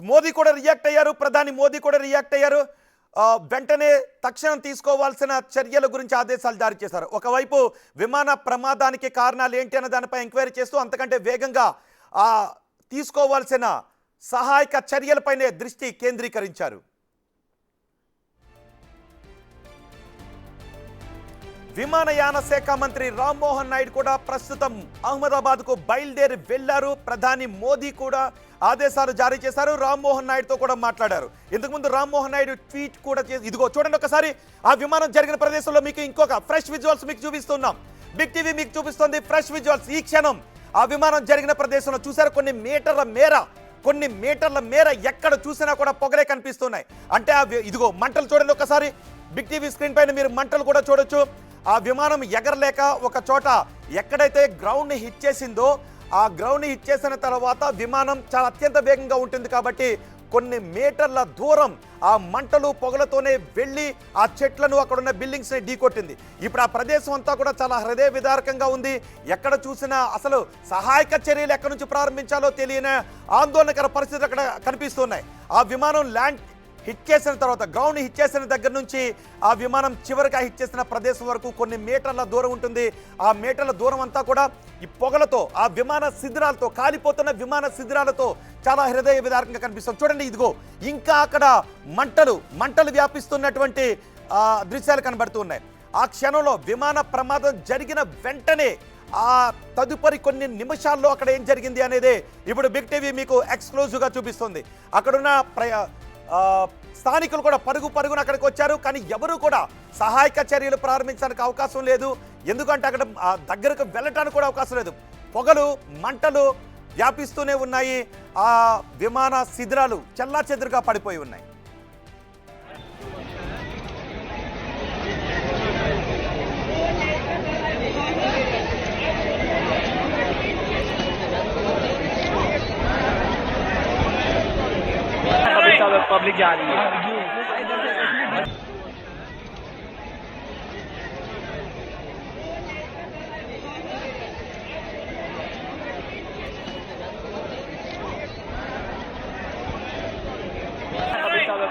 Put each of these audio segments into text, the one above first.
మోదీ కూడా రియాక్ట్ అయ్యారు, ప్రధాని మోదీ కూడా రియాక్ట్ అయ్యారు. వెంటనే తక్షణం తీసుకోవాల్సిన చర్యల గురించి ఆదేశాలు జారీ చేశారు. ఒకవైపు విమాన ప్రమాదానికి కారణాలు ఏంటి అన్న దానిపై ఎంక్వైరీ చేస్తూ అంతకంటే వేగంగా తీసుకోవాల్సిన సహాయక చర్యలపైనే దృష్టి కేంద్రీకరించారు. విమానయాన శాఖ మంత్రి రామ్మోహన్ నాయుడు కూడా ప్రస్తుతం అహ్మదాబాద్కు బయలుదేరి వెళ్లారు. ప్రధాని మోదీ కూడా ఆదేశాలు జారీ చేశారు. రామ్మోహన్ నాయుడుతో కూడా మాట్లాడారు. ఇంతకుముందు రామ్మోహన్ నాయుడు ట్వీట్ కూడా చేసి, ఇదిగో చూడండి ఒకసారి ఆ విమానం జరిగిన ప్రదేశంలో మీకు ఇంకొక ఫ్రెష్ విజువల్స్ మీకు చూపిస్తున్నాం. బిగ్ టీవీ మీకు చూపిస్తుంది ఫ్రెష్ విజువల్స్. ఈ క్షణం ఆ విమానం జరిగిన ప్రదేశంలో చూసారు, కొన్ని మీటర్ల మేర ఎక్కడ చూసినా కూడా పొగలే కనిపిస్తున్నాయి. అంటే ఇదిగో మంటలు చూడండి ఒకసారి. బిగ్ టీవీ స్క్రీన్ పైన మీరు మంటలు కూడా చూడొచ్చు. ఆ విమానం ఎగరలేక ఒక చోట ఎక్కడైతే గ్రౌండ్ని హిట్ చేసిందో ఆ గ్రౌండ్ని హిట్ చేసిన తర్వాత విమానం చాలా అత్యంత వేగంగా ఉంటుంది కాబట్టి కొన్ని మీటర్ల దూరం ఆ మంటలు పొగలతోనే వెళ్ళి ఆ చెట్లను అక్కడున్న బిల్డింగ్స్ని ఢీకొట్టింది. ఇప్పుడు ఆ ప్రదేశం అంతా కూడా చాలా హృదయ విదారకంగా ఉంది. ఎక్కడ చూసినా అసలు సహాయక చర్యలు ఎక్కడి నుంచి ప్రారంభించాలో తెలియని ఆందోళనకర పరిస్థితులు అక్కడ కనిపిస్తున్నాయి. ఆ విమానం హిట్ చేసిన తర్వాత గ్రౌండ్ హిట్ చేసిన దగ్గర నుంచి ఆ విమానం చివరిగా హిట్ చేసిన ప్రదేశం వరకు కొన్ని మీటర్ల దూరం ఉంటుంది. ఆ మీటర్ల దూరం అంతా కూడా ఈ పొగలతో, ఆ విమాన శిథిరాలతో, కాలిపోతున్న విమాన శిథిరాలతో చాలా హృదయ విదారకంగా కనిపిస్తుంది. చూడండి, ఇదిగో ఇంకా అక్కడ మంటలు వ్యాపిస్తున్నటువంటి దృశ్యాలు కనబడుతున్నాయి. ఆ క్షణంలో విమాన ప్రమాదం జరిగిన వెంటనే ఆ తదుపరి కొన్ని నిమిషాల్లో అక్కడ ఏం జరిగింది అనేది ఇప్పుడు బిగ్ టీవీ మీకు ఎక్స్క్లూజివ్గా చూపిస్తుంది. అక్కడున్న స్థానికులు కూడా పరుగున అక్కడికి వచ్చారు. కానీ ఎవరు కూడా సహాయక చర్యలు ప్రారంభించడానికి అవకాశం లేదు. ఎందుకంటే అక్కడ దగ్గరకు వెళ్ళటానికి కూడా అవకాశం లేదు. పొగలు, మంటలు వ్యాపిస్తూనే ఉన్నాయి. ఆ విమాన శిథిరాలు చెల్లాచెదురుగా పడిపోయి ఉన్నాయి. पब्लिक जा रही है।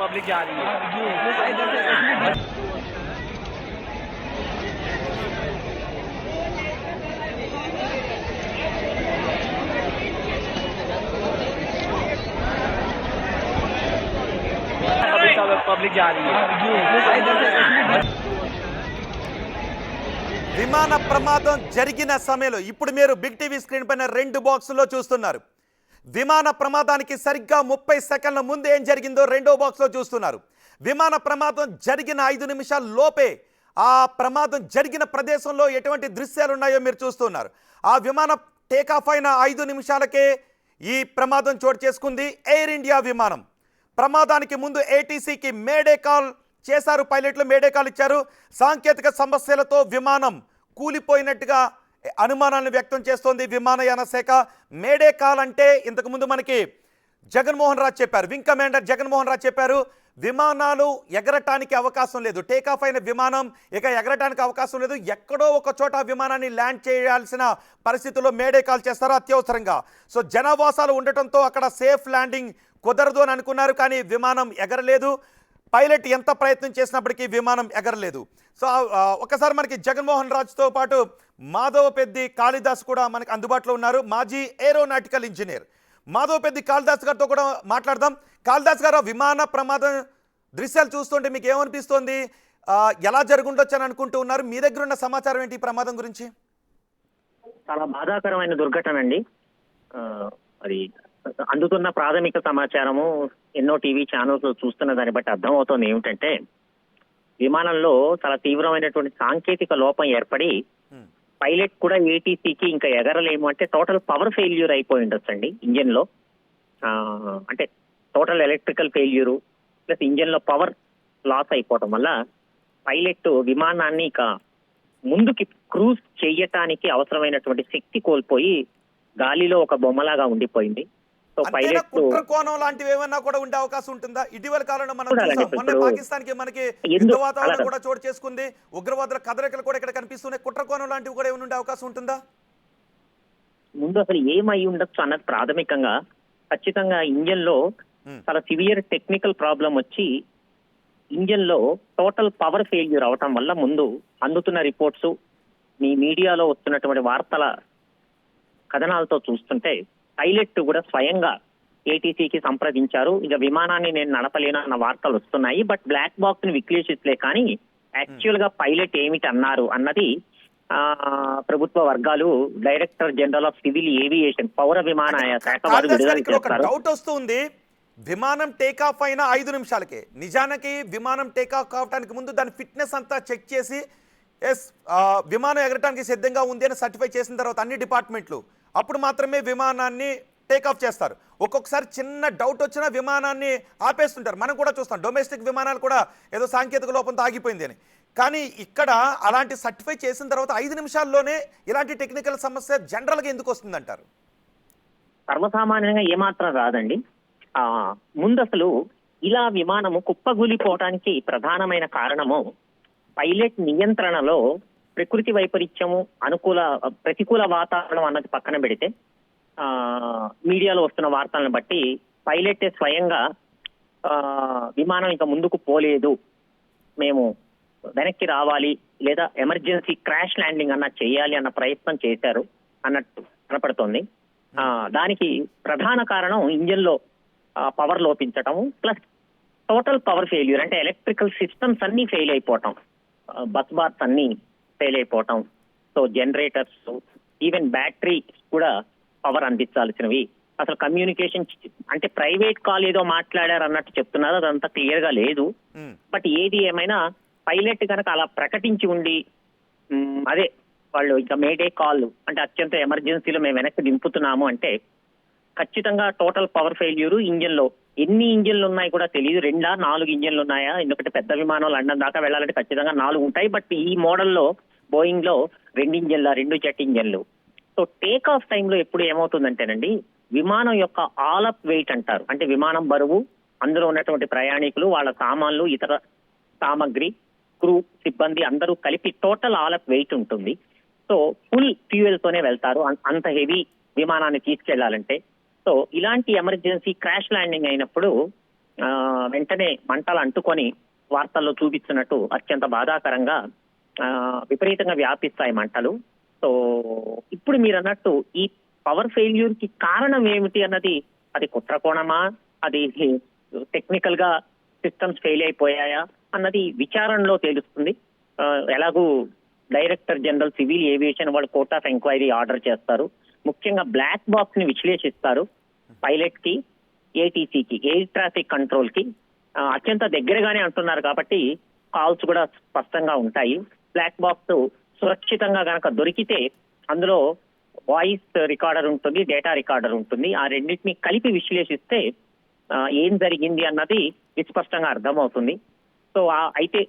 पब्लिक जा रही है। पब्लिक जा रही है। విమాన ప్రమాదం జరిగిన సమయంలో ఇప్పుడు మీరు బిగ్ టీవీ స్క్రీన్ పైన 2 బాక్సుల్లో చూస్తున్నారు. విమాన ప్రమాదానికి సరిగ్గా 30 సెకండ్ల ముందు ఏం జరిగిందో రెండో బాక్స్లో చూస్తున్నారు. విమాన ప్రమాదం జరిగిన 5 నిమిషాల లోపే ఆ ప్రమాదం జరిగిన ప్రదేశంలో ఎటువంటి దృశ్యాలు ఉన్నాయో మీరు చూస్తున్నారు. ఆ విమానం టేకాఫ్ అయిన 5 నిమిషాలకే ఈ ప్రమాదం చోటు చేసుకుంది. ఎయిర్ ఇండియా విమానం ప్రమాదానికి ముందు ఏటీసీకి మేడే కాల్ చేశారు. పైలట్లు మేడే కాల్ ఇచ్చారు. సాంకేతిక సమస్యలతో విమానం కూలిపోయినట్టుగా అనుమానాలను వ్యక్తం చేస్తోంది విమానయాన శాఖ. మేడే కాల్ అంటే ఇంతకుముందు మనకి జగన్మోహన్ రాజు చెప్పారు, వింగ్ కమాండర్ జగన్మోహన్ రాజు చెప్పారు, విమానాలు ఎగరటానికి అవకాశం లేదు, టేకాఫ్ అయిన విమానం ఇక ఎగరటానికి అవకాశం లేదు, ఎక్కడో ఒక చోట విమానాన్ని ల్యాండ్ చేయాల్సిన పరిస్థితుల్లో మేడే కాల్ చేస్తారు అత్యవసరంగా. సో జనావాసాలు ఉండటంతో అక్కడ సేఫ్ ల్యాండింగ్ కుదరదు అని అనుకున్నారు. కానీ విమానం ఎగరలేదు. పైలట్ ఎంత ప్రయత్నం చేసినప్పటికీ విమానం ఎగరలేదు. సో ఒకసారి మనకి జగన్మోహన్ రాజుతో పాటు మాధవపెద్ది కాళిదాస్ కూడా మనకి అందుబాటులో ఉన్నారు, మాజీ ఏరోనాటికల్ ఇంజనీర్. మాధవపెద్ది కాళిదాస్ గారితో కూడా మాట్లాడదాం. కాళిదాస్ గారు, విమాన ప్రమాదం దృశ్యాలు చూస్తుంటే మీకు ఏమనిపిస్తోంది? ఎలా జరుగుండొచ్చు అని అనుకుంటూ ఉన్నారు? మీ దగ్గర ఉన్న సమాచారం ఏంటి ఈ ప్రమాదం గురించి? చాలా బాధాకరమైన దుర్ఘటన అండి. అది అందుతున్న ప్రాథమిక సమాచారము ఎన్నో టీవీ ఛానల్స్ చూస్తున్న దాన్ని బట్టి అర్థమవుతోంది ఏమిటంటే, విమానంలో చాలా తీవ్రమైనటువంటి సాంకేతిక లోపం ఏర్పడి పైలట్ కూడా ఏటీసీకి ఇంకా ఎగరలేము అంటే టోటల్ పవర్ ఫెయిల్యూర్ అయిపోయి ఉండొచ్చండి ఇంజిన్ లో. అంటే total electrical failure plus engine లో పవర్ లాస్ అయిపోవటం వల్ల పైలట్ విమానాన్ని ఇక ముందుకి క్రూజ్ చేయటానికి అవసరమైనటువంటి శక్తి కోల్పోయి గాలిలో ఒక బొమ్మలాగా ఉండిపోయింది. సో పైలట్ కోణం లాంటివి ఏమైనా కూడా ఉండే అవకాశం ఉంటుందా? ఇటీవల కాలంలో మనం మొన్న పాకిస్తాన్ కి మనకి యుద్ధ వాతావరణం కూడా చోటు చేసుకుంది, ఉగ్రవాదుల కదలికలు కూడా ఇక్కడ కనిపిస్తున్నాయి. కుట్ర కోణం లాంటివి కూడా ఏమైనా ఉండే అవకాశం ఉంటుందా? ముందు అసలు ఏమై ఉండొచ్చు అన్నది ప్రాథమికంగా ఖచ్చితంగా ఇంజన్ లో చాలా సివియర్ టెక్నికల్ ప్రాబ్లం వచ్చి ఇంజన్ లో టోటల్ పవర్ ఫెయిల్యూర్ అవటం వల్ల ముందు అందుతున్న రిపోర్ట్స్ మీ మీడియాలో వస్తున్నటువంటి వార్తల కథనాలతో చూస్తుంటే పైలట్ కూడా స్వయంగా ఏటీసీకి సంప్రదించారు. ఇక విమానాన్ని నేను నడపలేను అన్న వార్తలు వస్తున్నాయి. బట్ బ్లాక్ బాక్స్ ని విశ్లేషించలే కానీ యాక్చువల్ గా పైలట్ ఏమిటి అన్నారు అన్నది ప్రభుత్వ వర్గాలు director general of civil aviation పౌర విమానయాన శాఖ వారు విడుదల చేస్తారు. డౌట్ వస్తుంది. విమానం టేకాఫ్ అయిన 5 నిమిషాలకే నిజానికి విమానం టేకాఫ్ కావడానికి ముందు దాని ఫిట్నెస్ అంతా చెక్ చేసి విమానం ఎగరడానికి సిద్ధంగా ఉంది అని సర్టిఫై చేసిన తర్వాత అన్ని డిపార్ట్మెంట్లు అప్పుడు మాత్రమే విమానాన్ని టేకాఫ్ చేస్తారు. ఒక్కొక్కసారి చిన్న డౌట్ వచ్చినా విమానాన్ని ఆపేస్తుంటారు. మనం కూడా చూస్తాం డొమెస్టిక్ విమానాలు కూడా ఏదో సాంకేతిక లోపంతో ఆగిపోయింది అని. కానీ ఇక్కడ అలాంటి సర్టిఫై చేసిన తర్వాత 5 నిమిషాల్లోనే ఇలాంటి టెక్నికల్ సమస్య జనరల్గా ఎందుకు వస్తుందంటారు? సర్వసామాన్యంగా ఏమాత్రం రాదండి. ముందు అసలు ఇలా విమానము కుప్పగూలిపోవటానికి ప్రధానమైన కారణము పైలట్ నియంత్రణలో ప్రకృతి వైపరీత్యము ప్రతికూల వాతావరణం అన్నది పక్కన పెడితే మీడియాలో వస్తున్న వార్తలను బట్టి పైలట్ స్వయంగా విమానం ఇంకా ముందుకు పోలేదు, మేము వెనక్కి రావాలి లేదా ఎమర్జెన్సీ క్రాష్ ల్యాండింగ్ అన్న చేయాలి అన్న ప్రయత్నం చేశారు అన్నట్టు కనపడుతోంది. దానికి ప్రధాన కారణం ఇంజిన్ లో పవర్ లోపించటం ప్లస్ టోటల్ పవర్ ఫెయిల్యూర్ అంటే ఎలక్ట్రికల్ సిస్టమ్స్ అన్ని ఫెయిల్ అయిపోవటం, బస్ బార్స్ అన్ని ఫెయిల్ అయిపోవటం, సో జనరేటర్స్ ఈవెన్ బ్యాటరీ కూడా పవర్ అందించాల్సినవి. అసలు కమ్యూనికేషన్ అంటే ప్రైవేట్ కాల్ ఏదో మాట్లాడారు అన్నట్టు చెప్తున్నారు, అదంతా క్లియర్ గా లేదు. బట్ ఏది ఏమైనా పైలట్ కనుక అలా ప్రకటించి ఉండి అదే వాళ్ళు ఇంకా మేడే కాల్ అంటే అత్యంత ఎమర్జెన్సీలో మేము వెనక్కి దింపుతున్నాము అంటే ఖచ్చితంగా టోటల్ పవర్ ఫెయిల్యూర్. ఇంజిన్ లో ఎన్ని ఇంజిన్లు ఉన్నాయి కూడా తెలియదు, 2-4 ఇంజిన్లు ఉన్నాయా, ఎందుకంటే పెద్ద విమానం లండన్ దాకా వెళ్ళాలంటే ఖచ్చితంగా 4 ఉంటాయి. బట్ ఈ మోడల్లో బోయింగ్ లో 2 జెట్ ఇంజన్లు. సో టేక్ ఆఫ్ టైంలో ఎప్పుడు ఏమవుతుందంటేనండి విమానం యొక్క ఆల్ అప్ వెయిట్ అంటారు, అంటే విమానం బరువు, అందులో ఉన్నటువంటి ప్రయాణికులు, వాళ్ళ సామాన్లు, ఇతర సామగ్రి, క్రూ, సిబ్బంది అందరూ కలిపి టోటల్ ఆల్ అప్ వెయిట్ ఉంటుంది. సో ఫుల్ ఫ్యూయల్ తోనే వెళ్తారు అంత హెవీ విమానాన్ని తీసుకెళ్లాలంటే. సో ఇలాంటి ఎమర్జెన్సీ క్రాష్ ల్యాండింగ్ అయినప్పుడు వెంటనే మంటలు అంటుకొని వార్తల్లో చూపిస్తున్నట్టు అత్యంత బాధాకరంగా విపరీతంగా వ్యాపిస్తాయి మంటలు. సో ఇప్పుడు మీరు అన్నట్టు ఈ పవర్ ఫెయిల్యూర్ కి కారణం ఏమిటి అన్నది అది కుట్ర కోణమా, అది టెక్నికల్ గా సిస్టమ్స్ ఫెయిల్ అయిపోయాయా అన్నది విచారణలో తెలుస్తుంది. ఎలాగూ డైరెక్టర్ జనరల్ సివిల్ ఏవియేషన్ వాళ్ళు కోర్ట్ ఆఫ్ ఎంక్వైరీ ఆర్డర్ చేస్తారు. ముఖ్యంగా బ్లాక్ బాక్స్ ని విశ్లేషిస్తారు. పైలట్ కి, ఏటీసీకి, ఎయిర్ ట్రాఫిక్ కంట్రోల్ కి అత్యంత దగ్గరగానే అంటున్నారు కాబట్టి కాల్స్ కూడా స్పష్టంగా ఉంటాయి. బ్లాక్ బాక్స్ సురక్షితంగా గనక దొరికితే అందులో వాయిస్ రికార్డర్ ఉంటుంది, డేటా రికార్డర్ ఉంటుంది. ఆ రెండింటిని కలిపి విశ్లేషిస్తే ఏం జరిగింది అన్నది విస్పష్టంగా అర్థమవుతుంది. సో అయితే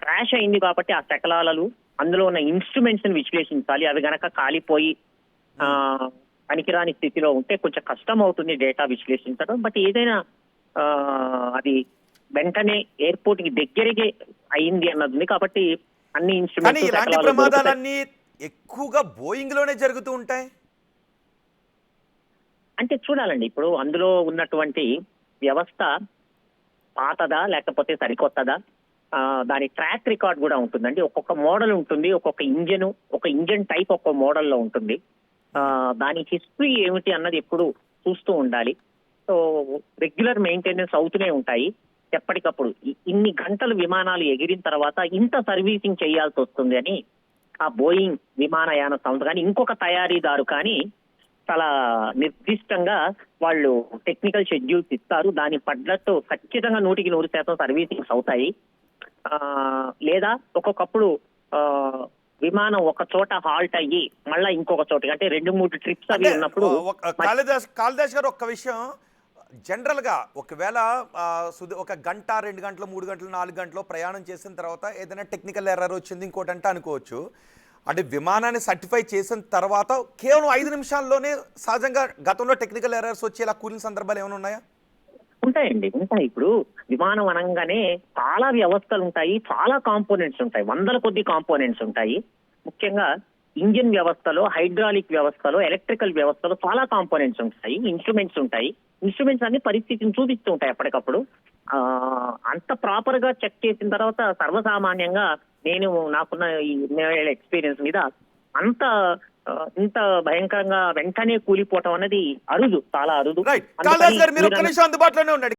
క్రాష్ అయింది కాబట్టి ఆ శకలాలు అందులో ఉన్న ఇన్స్ట్రుమెంట్స్ ని విశ్లేషించాలి. అవి గనక కాలిపోయి పనికిరాని స్థితిలో ఉంటే కొంచెం కష్టం అవుతుంది డేటా విశ్లేషించడం. బట్ ఏదైనా అది వెంటనే ఎయిర్పోర్ట్ కి దగ్గరగే అయింది అన్నది ఉంది కాబట్టి అన్ని ఇన్స్ట్రుమెంట్స్. ఇలాంటి ప్రమాదాలన్నీ ఎక్కువగా బోయింగ్ లోనే జరుగుతూ ఉంటాయి అంటే చూడాలండి, ఇప్పుడు అందులో ఉన్నటువంటి వ్యవస్థ పాతదా లేకపోతే సరికొత్తదా, దాని ట్రాక్ రికార్డ్ కూడా ఉంటుందండి. ఒక్కొక్క మోడల్ ఉంటుంది, ఒక్కొక్క ఇంజన్ టైప్ ఒక్కొక్క మోడల్లో ఉంటుంది. దాని హిస్టరీ ఏమిటి అన్నది ఎప్పుడు చూస్తూ ఉండాలి. సో రెగ్యులర్ మెయింటెనెన్స్ అవుతూనే ఉంటాయి ఎప్పటికప్పుడు. ఇన్ని గంటలు విమానాలు ఎగిరిన తర్వాత ఇంత సర్వీసింగ్ చేయాల్సి వస్తుంది అని ఆ బోయింగ్ విమానయాన సంస్థ కానీ ఇంకొక తయారీదారు కానీ చాలా నిర్దిష్టంగా వాళ్ళు టెక్నికల్ షెడ్యూల్స్ ఇస్తారు. దాని పడ్డట్టు ఖచ్చితంగా 100% సర్వీసింగ్స్ అవుతాయి. లేదా ఒక్కొక్కప్పుడు విమానం ఒక చోట హాల్ట్ అయ్యి మళ్ళా ఇంకొక చోట అంటే 2-3 ట్రిప్స్ అవి ఉన్నప్పుడు. కాళిదాస్ గారు ఒక్క విషయం, జనరల్ గా ఒకవేళ ఒక గంట, 2 గంటలు, 3 గంటలు, 4 గంటలు ప్రయాణం చేసిన తర్వాత ఏదైనా టెక్నికల్ ఎర్రర్ వచ్చింది ఇంకోటి అంటే అనుకోవచ్చు. అంటే విమానాన్ని సర్టిఫై చేసిన తర్వాత కేవలం 5 నిమిషాల్లోనే సహజంగా గతంలో టెక్నికల్ ఎర్రర్స్ వచ్చి ఇలా కూలిన సందర్భాలు ఏమైనా ఉన్నాయా? ఉంటాయండి, ఉంటాయి. ఇప్పుడు విమానం అనగానే చాలా వ్యవస్థలు ఉంటాయి, చాలా కాంపోనెంట్స్ ఉంటాయి, 100ల కొద్ది కాంపోనెంట్స్ ఉంటాయి. ముఖ్యంగా ఇంజిన్ వ్యవస్థలో, హైడ్రాలిక్ వ్యవస్థలో, ఎలక్ట్రికల్ వ్యవస్థలో చాలా కాంపోనెంట్స్ ఉంటాయి, ఇన్స్ట్రుమెంట్స్ ఉంటాయి. ఇన్స్ట్రుమెంట్స్ అన్ని పరిస్థితిని చూపిస్తూ ఉంటాయి ఎప్పటికప్పుడు. అంత ప్రాపర్ గా చెక్ చేసిన తర్వాత సర్వసామాన్యంగా నేను నాకున్న ఈ ఎక్స్పీరియన్స్ మీద అంత ఇంత భయంకరంగా వెంటనే కూలిపోవటం అనేది అరుదు, చాలా అరుదు. రైట్, కాళిదాస్ గారు మీరు ఒక్క నిమిషం అందుబాటులోనే ఉండండి.